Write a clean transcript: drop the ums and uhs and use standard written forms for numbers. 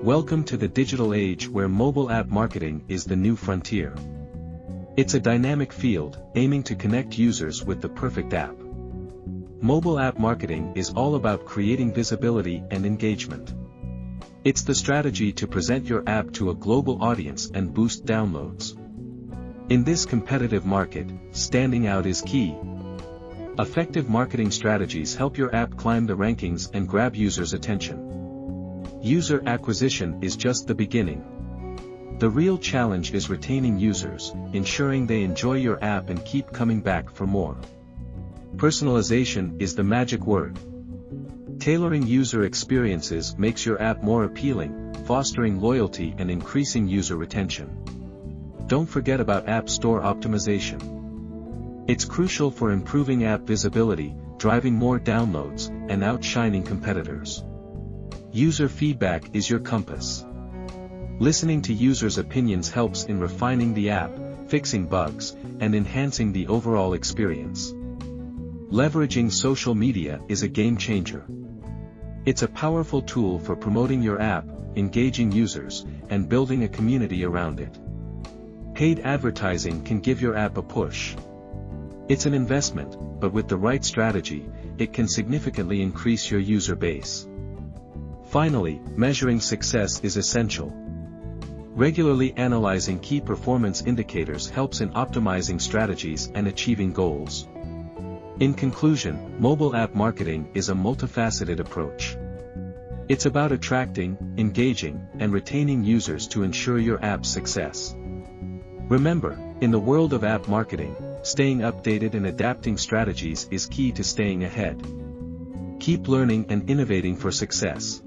Welcome to the digital age where mobile app marketing is the new frontier. It's a dynamic field, aiming to connect users with the perfect app. Mobile app marketing is all about creating visibility and engagement. It's the strategy to present your app to a global audience and boost downloads. In this competitive market, standing out is key. Effective marketing strategies help your app climb the rankings and grab users' attention. User acquisition is just the beginning. The real challenge is retaining users, ensuring they enjoy your app and keep coming back for more. Personalization is the magic word. Tailoring user experiences makes your app more appealing, fostering loyalty and increasing user retention. Don't forget about App Store optimization. It's crucial for improving app visibility, driving more downloads, and outshining competitors. User feedback is your compass. Listening to users' opinions helps in refining the app, fixing bugs, and enhancing the overall experience. Leveraging social media is a game changer. It's a powerful tool for promoting your app, engaging users, and building a community around it. Paid advertising can give your app a push. It's an investment, but with the right strategy, it can significantly increase your user base. Finally, measuring success is essential. Regularly analyzing key performance indicators helps in optimizing strategies and achieving goals. In conclusion, mobile app marketing is a multifaceted approach. It's about attracting, engaging, and retaining users to ensure your app's success. Remember, in the world of app marketing, staying updated and adapting strategies is key to staying ahead. Keep learning and innovating for success.